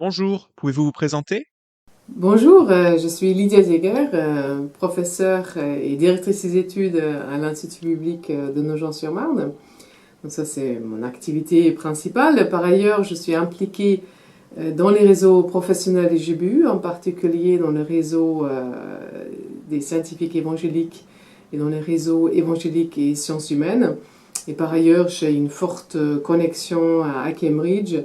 Bonjour, pouvez-vous vous présenter? Bonjour, je suis Lydia Zeger, professeure et directrice des études à l'Institut biblique de Nogent-sur-Marne. Donc ça, c'est mon activité principale. Par ailleurs, je suis impliquée dans les réseaux professionnels des GBU, en particulier dans le réseau des scientifiques évangéliques et dans les réseaux évangéliques et sciences humaines. Et par ailleurs, j'ai une forte connexion à Cambridge,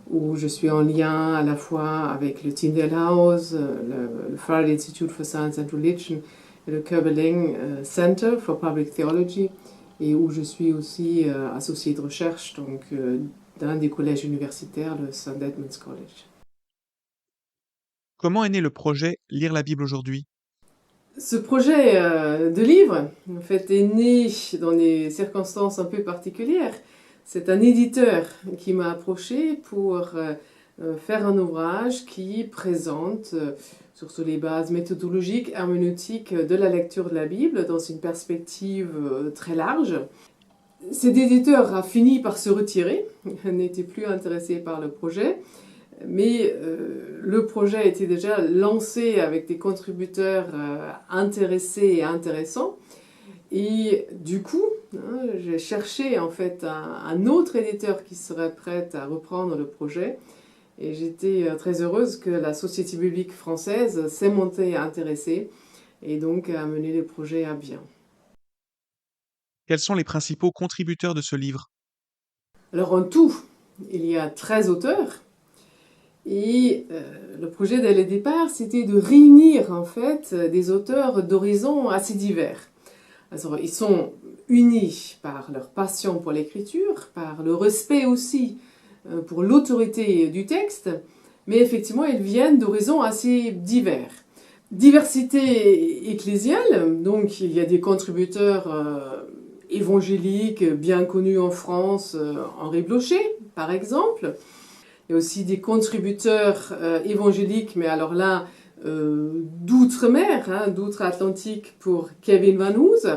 où je suis en lien à la fois avec le Tyndale House, le Farad Institute for Science and Religion et le Köberling Center for Public Theology, et où je suis aussi associée de recherche d'un des collèges universitaires, le St. Edmund's College. Comment est né le projet Lire la Bible aujourd'hui? Ce projet de livre, en fait, est né dans des circonstances un peu particulières. C'est un éditeur qui m'a approché pour faire un ouvrage qui présente, surtout les bases méthodologiques, herméneutiques de la lecture de la Bible dans une perspective très large. Cet éditeur a fini par se retirer, n'était plus intéressé par le projet, mais le projet était déjà lancé avec des contributeurs intéressés et intéressants. Et du coup, j'ai cherché en fait un autre éditeur qui serait prêt à reprendre le projet. Et j'étais très heureuse que la Société biblique française s'est montée intéressée et donc a mené le projet à bien. Quels sont les principaux contributeurs de ce livre? Alors en tout, il y a 13 auteurs. Et le projet dès le départ, c'était de réunir en fait des auteurs d'horizons assez divers. Alors, ils sont unis par leur passion pour l'écriture, par le respect aussi pour l'autorité du texte, mais effectivement, ils viennent d'horizons assez divers. Diversité ecclésiale, donc il y a des contributeurs évangéliques bien connus en France, Henri Blocher par exemple. Il y a aussi des contributeurs évangéliques, mais alors là, d'outre-mer, d'outre-Atlantique pour Kevin Van Hooser,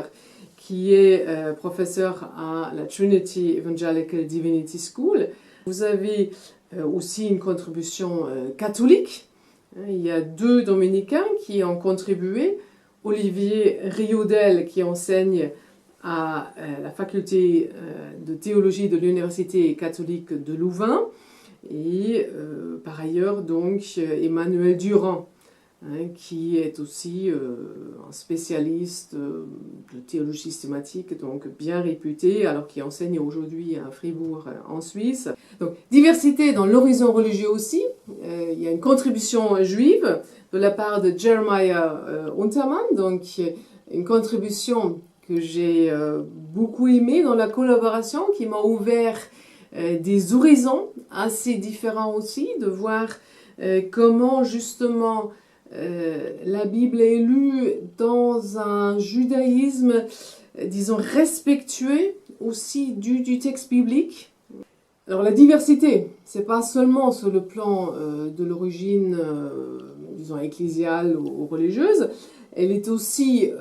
qui est professeur à la Trinity Evangelical Divinity School. Vous avez aussi une contribution catholique. Il y a 2 dominicains qui ont contribué. Olivier Riodel, qui enseigne à la faculté de théologie de l'Université catholique de Louvain. Et par ailleurs, donc, Emmanuel Durand, qui est aussi un spécialiste de théologie systématique, donc bien réputé, alors qu'il enseigne aujourd'hui à Fribourg, en Suisse. Donc, diversité dans l'horizon religieux aussi. Il y a une contribution juive de la part de Jeremiah Unterman, donc une contribution que j'ai beaucoup aimée dans la collaboration, qui m'a ouvert des horizons assez différents aussi, de voir comment justement la Bible est lue dans un judaïsme, disons, respectueux aussi du texte biblique. Alors la diversité, c'est pas seulement sur le plan de l'origine, disons, ecclésiale ou religieuse, elle est aussi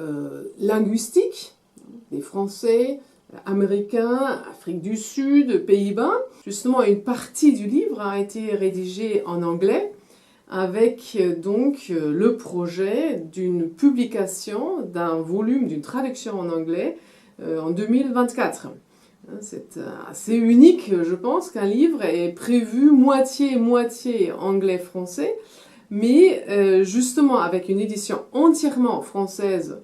linguistique, des Français, Américains, Afrique du Sud, Pays-Bas. Justement, une partie du livre a été rédigée en anglais, avec donc le projet d'une publication d'un volume, d'une traduction en anglais en 2024. C'est assez unique, je pense, qu'un livre est prévu moitié-moitié anglais-français, mais justement avec une édition entièrement française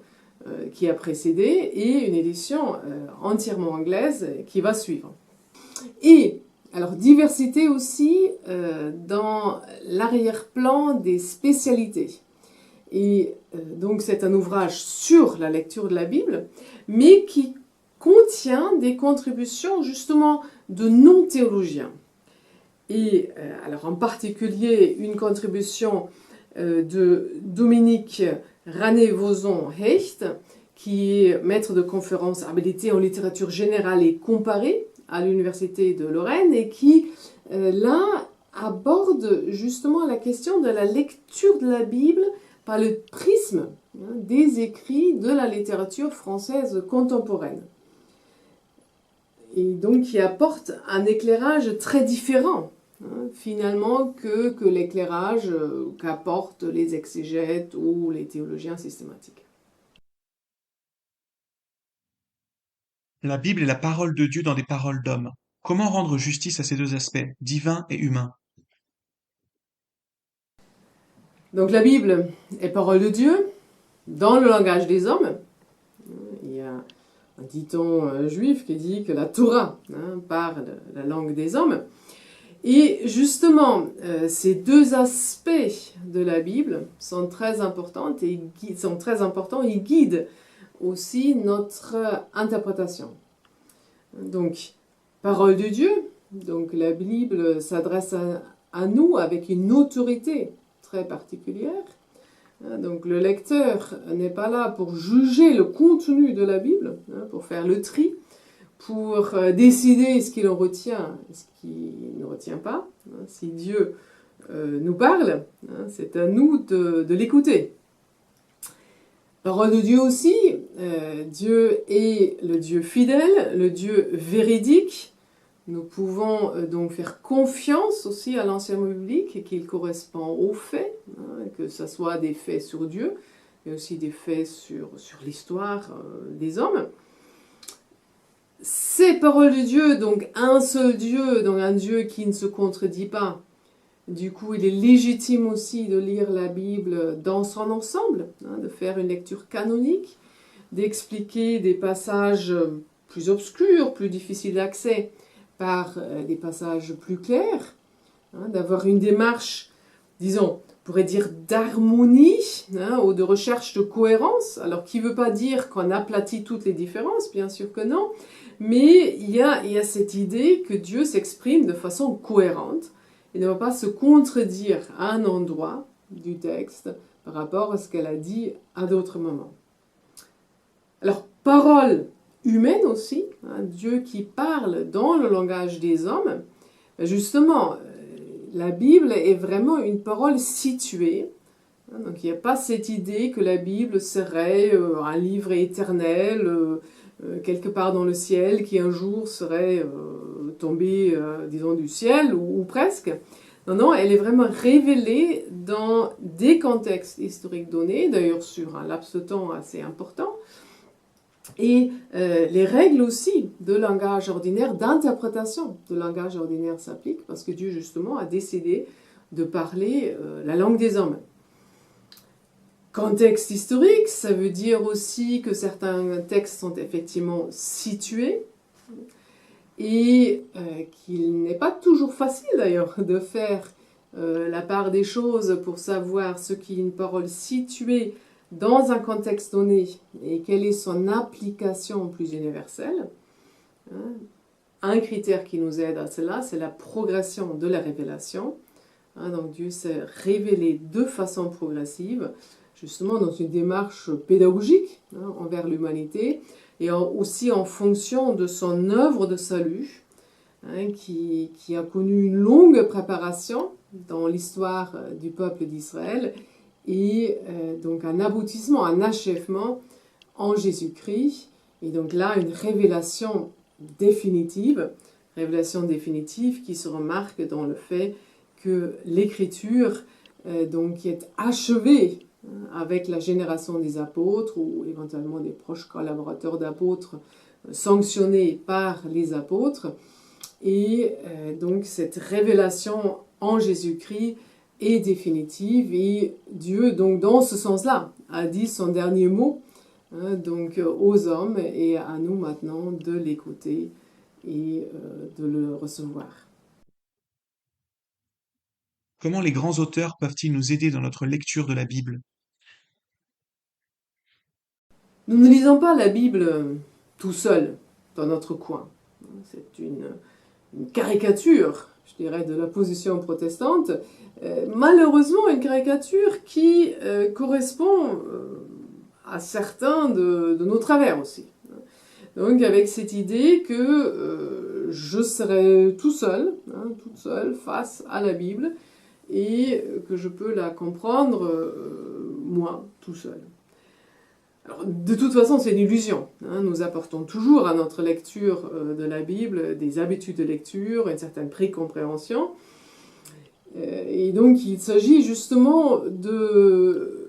qui a précédé et une édition entièrement anglaise qui va suivre. Et alors diversité aussi dans l'arrière-plan des spécialités. Et donc c'est un ouvrage sur la lecture de la Bible, mais qui contient des contributions justement de non-théologiens. Et alors en particulier une contribution de Dominique Ranet-Vozon-Hecht, qui est maître de conférences habilité en littérature générale et comparée à l'Université de Lorraine, et qui là aborde justement la question de la lecture de la Bible par le prisme des écrits de la littérature française contemporaine. Et donc qui apporte un éclairage très différent finalement que l'éclairage qu'apportent les exégètes ou les théologiens systématiques. La Bible est la parole de Dieu dans des paroles d'hommes. Comment rendre justice à ces deux aspects, divin et humain? Donc la Bible est parole de Dieu dans le langage des hommes. Il y a un dicton juif qui dit que la Torah parle la langue des hommes. Et justement, ces deux aspects de la Bible sont très importants et ils guident aussi notre interprétation. Donc, parole de Dieu, donc la Bible s'adresse à nous avec une autorité très particulière. Donc le lecteur n'est pas là pour juger le contenu de la Bible, pour faire le tri, pour décider ce qu'il en retient et ce qu'il ne retient pas. Si Dieu nous parle, c'est à nous de l'écouter. Parole de Dieu aussi, Dieu est le Dieu fidèle, le Dieu véridique. Nous pouvons donc faire confiance aussi à l'enseignement biblique et qu'il correspond aux faits, que ce soit des faits sur Dieu, mais aussi des faits sur l'histoire des hommes. Ces paroles de Dieu, donc un seul Dieu, donc un Dieu qui ne se contredit pas, du coup il est légitime aussi de lire la Bible dans son ensemble, de faire une lecture canonique, d'expliquer des passages plus obscurs, plus difficiles d'accès, par des passages plus clairs, d'avoir une démarche, disons, on pourrait dire d'harmonie ou de recherche de cohérence. Alors, qui ne veut pas dire qu'on aplatit toutes les différences, bien sûr que non, mais il y a cette idée que Dieu s'exprime de façon cohérente et ne va pas se contredire à un endroit du texte par rapport à ce qu'elle a dit à d'autres moments. Alors, parole humaine aussi, Dieu qui parle dans le langage des hommes, justement, la Bible est vraiment une parole située. Donc il n'y a pas cette idée que la Bible serait un livre éternel, quelque part dans le ciel, qui un jour serait tombé, disons, du ciel, ou presque. Non, elle est vraiment révélée dans des contextes historiques donnés, d'ailleurs sur un laps de temps assez important. Et les règles aussi de langage ordinaire, d'interprétation de langage ordinaire s'appliquent parce que Dieu justement a décidé de parler la langue des hommes. Contexte historique, ça veut dire aussi que certains textes sont effectivement situés et qu'il n'est pas toujours facile d'ailleurs de faire la part des choses pour savoir ce qui est une parole située dans un contexte donné et quelle est son application plus universelle. Un critère qui nous aide à cela, c'est la progression de la révélation. Donc Dieu s'est révélé de façon progressive, justement dans une démarche pédagogique envers l'humanité, et aussi en fonction de son œuvre de salut, qui a connu une longue préparation dans l'histoire du peuple d'Israël, et donc un aboutissement, un achèvement en Jésus-Christ, et donc là une révélation définitive qui se remarque dans le fait que l'écriture donc est achevée avec la génération des apôtres ou éventuellement des proches collaborateurs d'apôtres sanctionnés par les apôtres, et donc cette révélation en Jésus-Christ est définitive, et Dieu, donc dans ce sens-là, a dit son dernier mot donc aux hommes, et à nous maintenant de l'écouter et de le recevoir. Comment les grands auteurs peuvent-ils nous aider dans notre lecture de la Bible? Nous ne lisons pas la Bible tout seul dans notre coin. C'est une caricature, je dirais, de la position protestante, malheureusement une caricature qui correspond à certains de nos travers aussi. Donc avec cette idée que je serai tout seul, toute seule face à la Bible, et que je peux la comprendre moi, tout seul. Alors, de toute façon, c'est une illusion. Nous apportons toujours à notre lecture de la Bible des habitudes de lecture, une certaine précompréhension. Et donc il s'agit justement de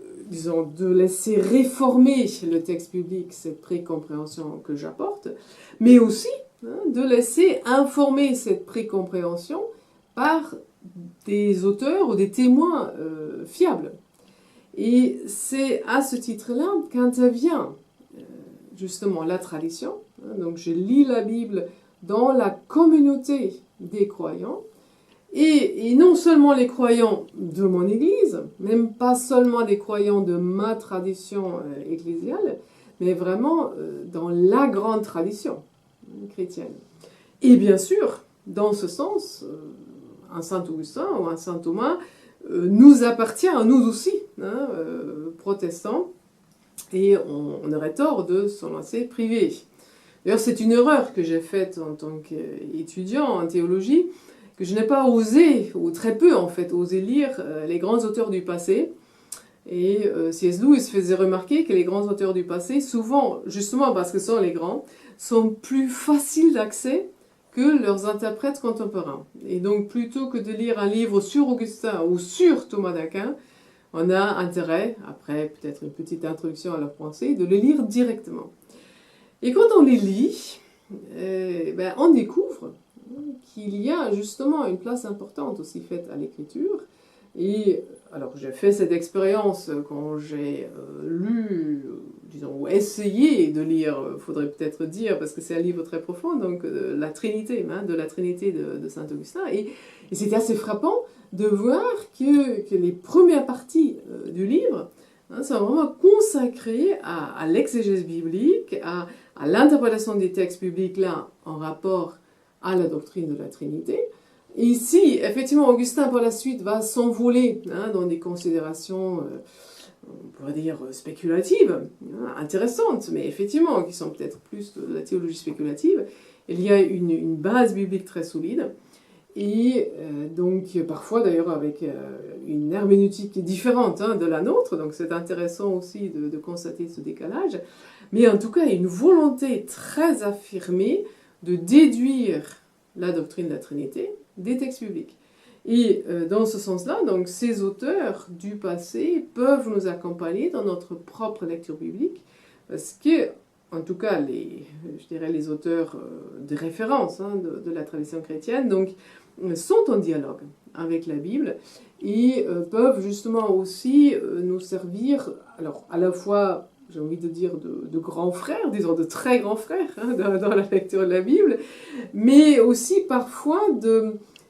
laisser réformer le texte biblique, cette précompréhension que j'apporte, mais aussi de laisser informer cette précompréhension par des auteurs ou des témoins fiables. Et c'est à ce titre-là qu'intervient justement la tradition. Donc je lis la Bible dans la communauté des croyants, et non seulement les croyants de mon Église, même pas seulement des croyants de ma tradition ecclésiale, mais vraiment dans la grande tradition chrétienne. Et bien sûr, dans ce sens, un saint Augustin ou un saint Thomas nous appartient à nous aussi, protestants, et on aurait tort de s'en laisser privé. D'ailleurs, c'est une erreur que j'ai faite en tant qu'étudiant en théologie, que je n'ai pas osé, ou très peu en fait, osé lire les grands auteurs du passé. Et C.S. Lewis faisait remarquer que les grands auteurs du passé, souvent, justement parce que ce sont les grands, sont plus faciles d'accès que leurs interprètes contemporains. Et donc, plutôt que de lire un livre sur Augustin ou sur Thomas d'Aquin, on a intérêt, après peut-être une petite introduction à leur pensée, de les lire directement. Et quand on les lit, on découvre qu'il y a justement une place importante aussi faite à l'écriture. Et alors j'ai fait cette expérience quand j'ai lu, disons, ou essayé de lire, faudrait peut-être dire, parce que c'est un livre très profond, donc la Trinité, de la Trinité de Saint Augustin. Et c'était assez frappant de voir que les premières parties du livre sont vraiment consacrées à l'exégèse biblique, à l'interprétation des textes bibliques là en rapport à la doctrine de la Trinité. Et ici, effectivement, Augustin par la suite va s'envoler dans des considérations, on pourrait dire, spéculatives, intéressantes, mais effectivement, qui sont peut-être plus de la théologie spéculative. Il y a une base biblique très solide, et donc parfois d'ailleurs avec une herméneutique différente de la nôtre, donc c'est intéressant aussi de constater ce décalage, mais en tout cas, il y a une volonté très affirmée de déduire la doctrine de la Trinité des textes bibliques. Et dans ce sens-là, donc, ces auteurs du passé peuvent nous accompagner dans notre propre lecture biblique, parce que, en tout cas, les auteurs de référence de la tradition chrétienne, donc, sont en dialogue avec la Bible et peuvent justement aussi nous servir, alors à la fois, j'ai envie de dire, de grands frères, disons de très grands frères dans la lecture de la Bible, mais aussi parfois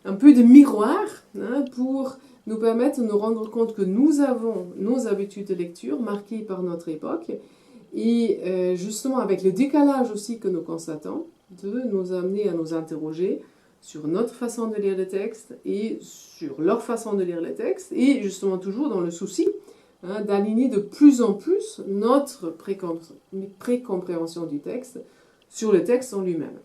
un peu de miroir pour nous permettre de nous rendre compte que nous avons nos habitudes de lecture marquées par notre époque, et justement avec le décalage aussi que nous constatons, de nous amener à nous interroger sur notre façon de lire les textes et sur leur façon de lire les textes, et justement toujours dans le souci d'aligner de plus en plus notre précompréhension du texte sur le texte en lui-même.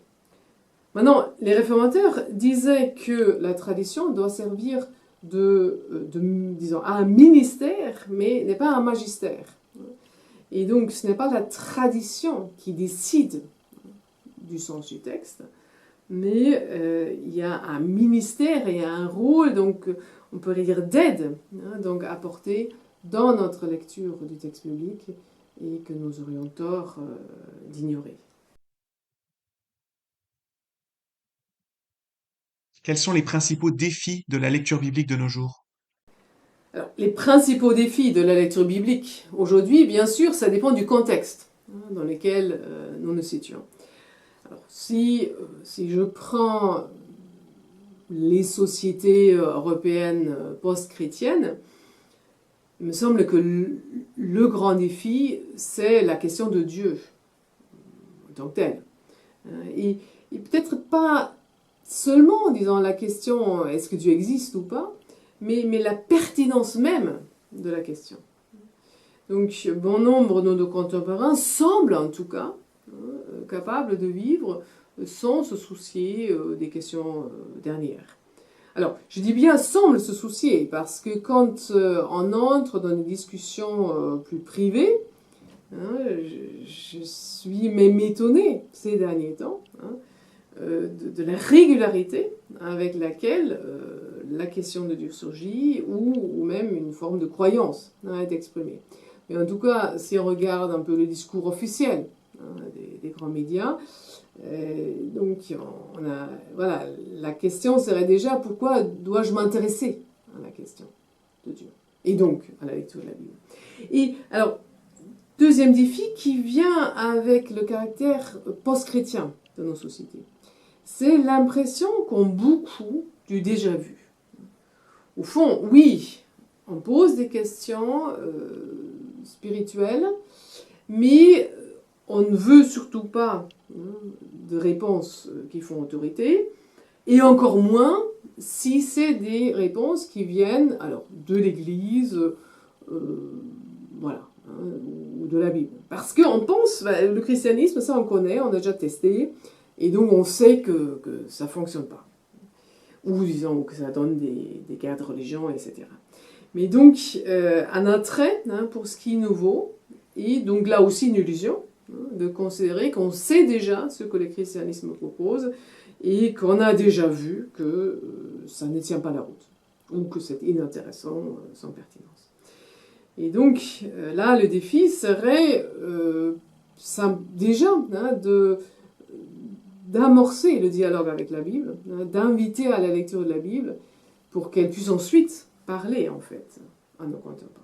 Maintenant, les réformateurs disaient que la tradition doit servir disons, à un ministère, mais n'est pas un magistère. Et donc, ce n'est pas la tradition qui décide du sens du texte, mais il y a un ministère et un rôle, donc on pourrait dire d'aide, donc apporté dans notre lecture du texte biblique et que nous aurions tort d'ignorer. Quels sont les principaux défis de la lecture biblique de nos jours? Alors, les principaux défis de la lecture biblique aujourd'hui, bien sûr, ça dépend du contexte dans lequel nous nous situons. Alors, si je prends les sociétés européennes post-chrétiennes, il me semble que le grand défi, c'est la question de Dieu en tant que tel. Et peut-être pas seulement, disons, la question est-ce que Dieu existe ou pas, mais la pertinence même de la question. Donc, bon nombre de nos contemporains semblent en tout cas capables de vivre sans se soucier des questions dernières. Alors, je dis bien semble se soucier, parce que quand on entre dans des discussions plus privées, je suis même étonnée ces derniers temps de la régularité avec laquelle la question de Dieu surgit, ou même une forme de croyance est exprimée. Mais en tout cas, si on regarde un peu le discours officiel des grands médias, donc voilà, la question serait déjà pourquoi dois-je m'intéresser à la question de Dieu et donc à la lecture de la Bible. Et alors, deuxième défi qui vient avec le caractère post-chrétien de nos sociétés, c'est l'impression qu'ont beaucoup du déjà-vu. Au fond, oui, on pose des questions spirituelles, mais on ne veut surtout pas de réponses qui font autorité, et encore moins si c'est des réponses qui viennent alors, de l'Église, voilà, ou de la Bible. Parce qu'on pense, le christianisme, ça on connaît, on a déjà testé, et donc on sait que ça ne fonctionne pas. Ou disons que ça donne des guerres de religion, etc. Mais donc, un attrait pour ce qui est nouveau, et donc là aussi une illusion, de considérer qu'on sait déjà ce que le christianisme propose, et qu'on a déjà vu que ça ne tient pas la route, ou que c'est inintéressant, sans pertinence. Et donc, là, le défi serait déjà d'amorcer le dialogue avec la Bible, d'inviter à la lecture de la Bible, pour qu'elle puisse ensuite parler, en fait, à nos contemporains.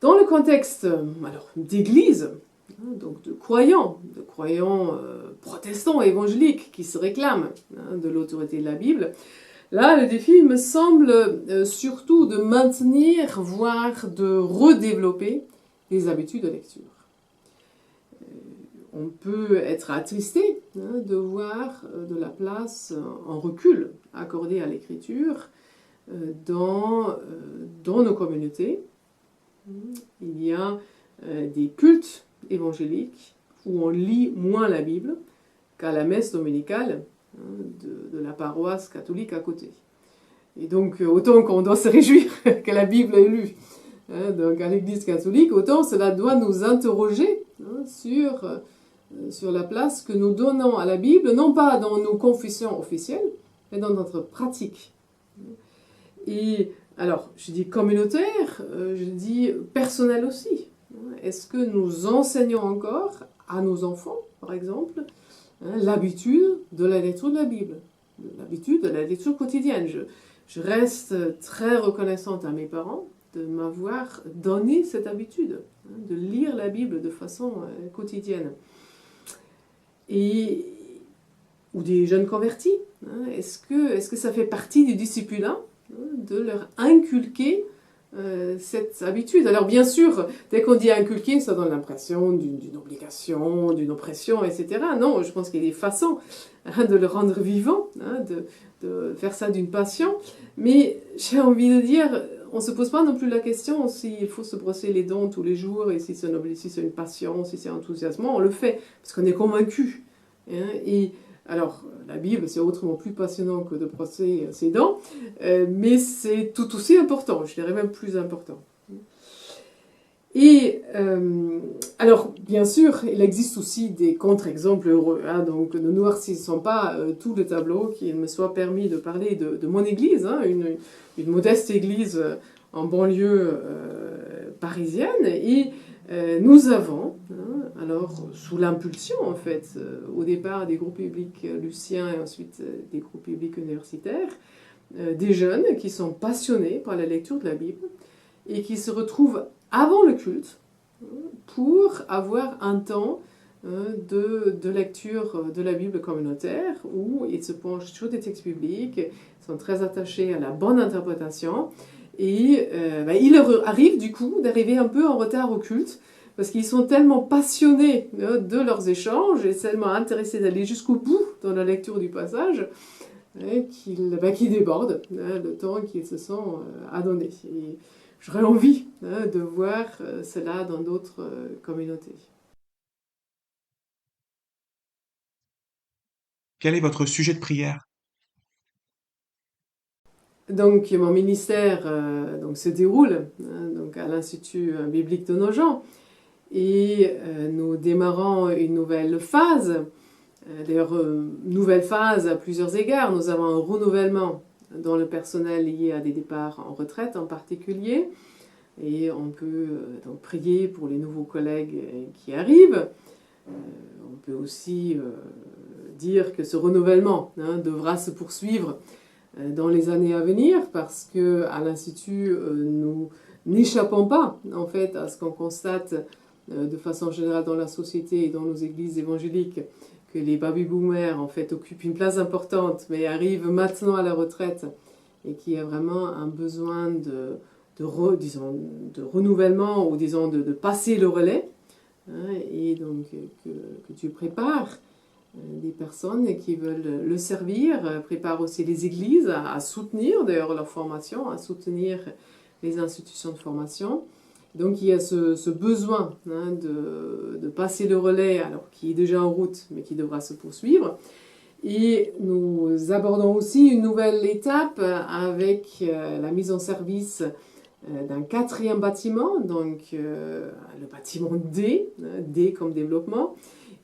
Dans le contexte d'église, donc de croyants protestants évangéliques qui se réclament de l'autorité de la Bible, là, le défi me semble surtout de maintenir, voire de redévelopper les habitudes de lecture. On peut être attristé de voir de la place en recul accordée à l'écriture dans nos communautés. Il y a des cultes évangéliques où on lit moins la Bible qu'à la messe dominicale de la paroisse catholique à côté. Et donc, autant qu'on doit se réjouir que la Bible est lue donc à l'Église catholique, autant cela doit nous interroger sur la place que nous donnons à la Bible, non pas dans nos confessions officielles, mais dans notre pratique. Et alors, je dis communautaire, je dis personnel aussi. Est-ce que nous enseignons encore à nos enfants, par exemple, l'habitude de la lecture de la Bible, l'habitude de la lecture quotidienne? Je reste très reconnaissante à mes parents de m'avoir donné cette habitude, de lire la Bible de façon quotidienne. Ou des jeunes convertis, est-ce que ça fait partie du discipulat de leur inculquer cette habitude? Alors bien sûr, dès qu'on dit inculquer, ça donne l'impression d'une obligation, d'une oppression, etc. Non, je pense qu'il y a des façons de le rendre vivant, de faire ça d'une passion. Mais j'ai envie de dire, on ne se pose pas non plus la question s'il faut se brosser les dents tous les jours, et si c'est une passion, si c'est enthousiasmant, on le fait, parce qu'on est convaincu. Et alors, la Bible, c'est autrement plus passionnant que de brosser ses dents, mais c'est tout aussi important, je dirais même plus important. Et alors, bien sûr, il existe aussi des contre-exemples heureux, donc ne noircissons pas tout le tableau, qu'il me soit permis de parler de mon église, une modeste église en banlieue parisienne, et nous avons, alors sous l'impulsion en fait, au départ des groupes bibliques luciens et ensuite des groupes bibliques universitaires, des jeunes qui sont passionnés par la lecture de la Bible et qui se retrouvent avant le culte pour avoir un temps de lecture de la Bible communautaire où ils se penchent sur des textes bibliques, sont très attachés à la bonne interprétation. Et il leur arrive du coup d'arriver un peu en retard au culte parce qu'ils sont tellement passionnés de leurs échanges et tellement intéressés d'aller jusqu'au bout dans la lecture du passage qu'ils débordent le temps qu'ils se sont adonnés. Et j'aurais envie de voir cela dans d'autres communautés. Quel est votre sujet de prière? Donc mon ministère se déroule donc à l'Institut biblique de Nogent et nous démarrons une nouvelle phase D'ailleurs, nouvelle phase à plusieurs égards. Nous avons un renouvellement dans le personnel lié à des départs en retraite en particulier. Et on peut donc prier pour les nouveaux collègues qui arrivent. On peut aussi dire que ce renouvellement devra se poursuivre dans les années à venir parce que à l'Institut, nous n'échappons pas en fait à ce qu'on constate de façon générale dans la société et dans nos églises évangéliques, que les baby-boomers en fait occupent une place importante mais arrivent maintenant à la retraite et qu'il y a vraiment un besoin de renouvellement ou disons de passer le relais, et donc que Dieu prépare des personnes qui veulent le servir, prépare aussi les églises à soutenir d'ailleurs leur formation, à soutenir les institutions de formation. Donc il y a ce besoin de passer le relais, alors qui est déjà en route, mais qui devra se poursuivre. Et nous abordons aussi une nouvelle étape avec la mise en service d'un 4e bâtiment, donc le bâtiment D, D comme développement,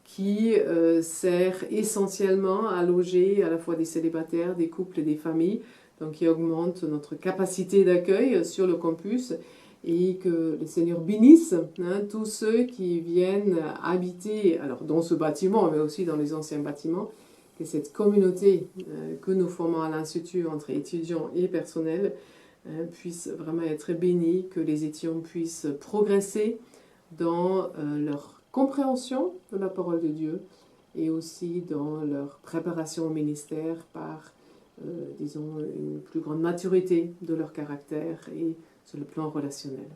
qui sert essentiellement à loger à la fois des célibataires, des couples et des familles, donc qui augmente notre capacité d'accueil sur le campus et que le Seigneur bénisse tous ceux qui viennent habiter alors dans ce bâtiment, mais aussi dans les anciens bâtiments, que cette communauté que nous formons à l'Institut entre étudiants et personnel puisse vraiment être bénie, que les étudiants puissent progresser dans leur compréhension de la parole de Dieu et aussi dans leur préparation au ministère par, disons, une plus grande maturité de leur caractère et sur le plan relationnel.